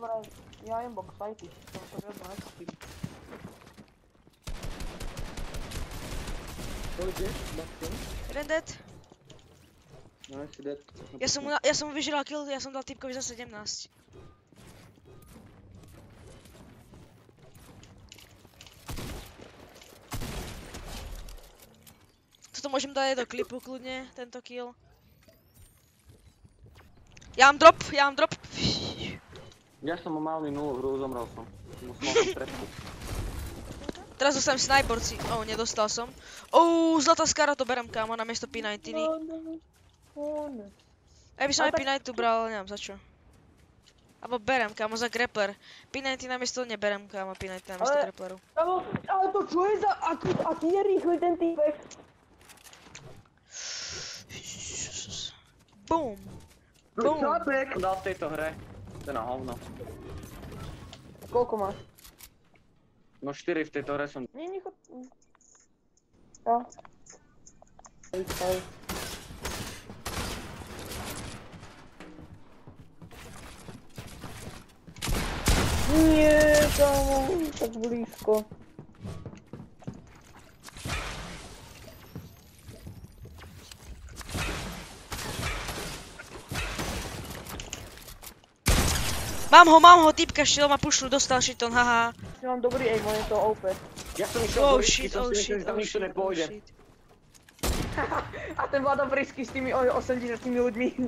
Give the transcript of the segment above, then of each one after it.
Dobre, ja jem box fighty, to jedno neským. Kolik je? Maxim? Jeden dead. No, si dead. Ja som mu vyžral kill, ja som dal typkovi za 17. Toto môžem dať aj do klipu kľudne, tento kill. Ja mám drop. Ja som mal minulú hru, zomrel som. Musel som trepku. Teraz dostanem snajborci. Nedostal som. Zlatá skara to berem, kámo, namiesto P90. Ja by som aj P90 bral, ale neviem za čo. Abo berem, kámo, za grappler. P90 namiesto neberem, kámo, P90 namiesto grappleru. Kámo, ale to čo je za... Aký je rýchly ten týpek? Boom. Čapek dal v tejto hre. To je na hovno. Koľko máš? No 4 v tejto hre som. Nie, nechod... Ja. Nie, kámo, tak blízko. Mám ho, typka šiel ma pušnúť, dostal shiton, haha. Ja mám dobrý aim, on je to OP. Ja som išiel do risky, som si myslel, že tam nikto nepôjde. A ten Vlado Frisky s tými 80 ľuďmi.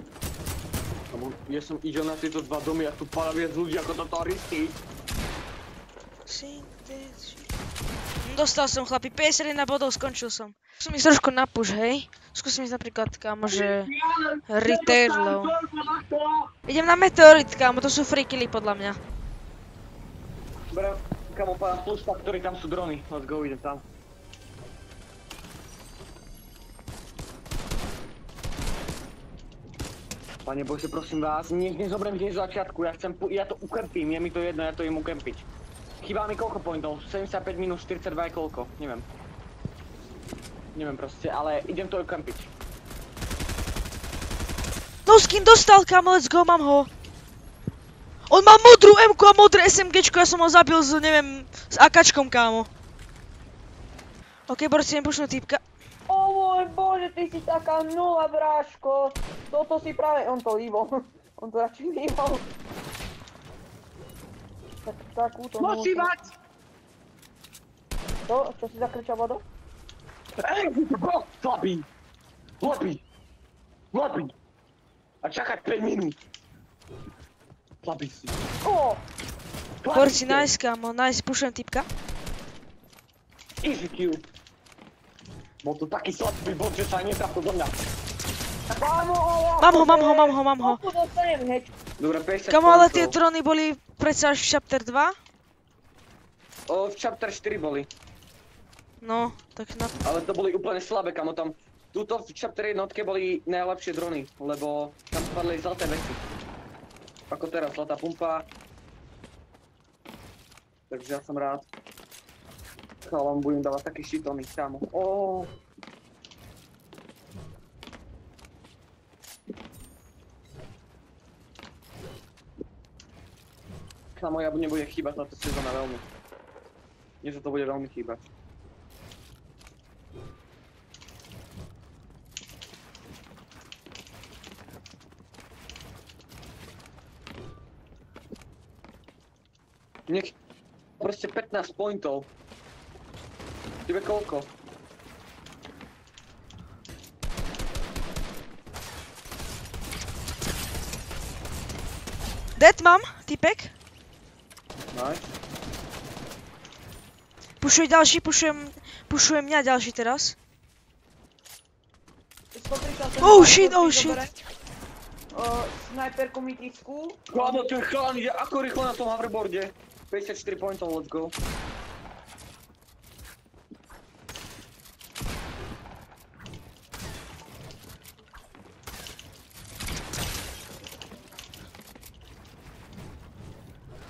Ja som išiel na tieto dva domy a tu pála viac ľudí ako toto risky. Dostal som, chlapi, 51 bodov, skončil som. Skúsim ísť trošku na push, hej? Skúsim ísť napríklad, kámo, že... Retailov. Idem na meteorit, kámo, to sú free killy podľa mňa. Dobre, kámo, pán plus factory, tam sú drony. Let's go, idem tam. Pane Bože, prosím vás, nezobrem hneď z začiatku, ja to ukempím, je mi to jedno, ja to idem ukempiť. Chýba mi koľko pointov? 75 minus 42 je koľko? Neviem. Neviem proste, ale idem to ukempiť. No skin dostal, kámo, let's go, mám ho. On má modrú M-ku a modré SMGčko, ja som ho zabil s, neviem, s AKčkom, kámo. Ok, borci, idem pušnúť týpka. O môj bože, ty si taká nula, bráško. Toto si práve, on to líbol. On to radšej líbol. Takúto nulu. Musí mať! Čo si zakričal, Vlado? Slabý! Slabý! A čakať 5 minút! Slabý si. Borci, nice, kámo, nice, pušujem týpka. Easy kill. Bol to taký slabý bod, že sa netrafil do mňa. Mám ho. Dobre, 50 Kámo, ale tie drony boli predsa až v chapter 2? V chapter 4 boli. No, tak na... Ale to boli úplne slabé, kamo tam. Tuto v chapter 1 boli najlepšie drony, lebo tam spadli zlaté veci. Ako teraz, zlatá pumpa. Takže ja som rád. Chalom, budem dávať taký shitony, kámo. Kámo, ja nebude chýbať na to sezóna veľmi. Mne sa to bude veľmi chýbať. Nech... Proste 15 pointov. Tebe koľko? Dead mám, typek. Nice. Pušuje ďalší, pušuje mňa ďalší teraz. Oh shit. Snajperku mytickú. Kámo, ten chalán ide ako rýchlo na tom hoverboarde. 54 pointov, let's go.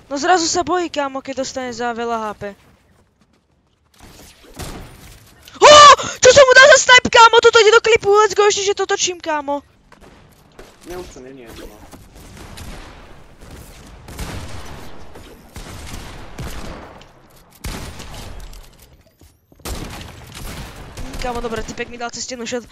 No zrazu sa bojí, kámo, keď dostane za veľa HP. Čo som mu dal za snipe, kámo? Toto ide do klipu, let's go, ešte, že to točím, kámo. Mne už to není jedno. kámo, dobre, typek mi dal cez stenu shot.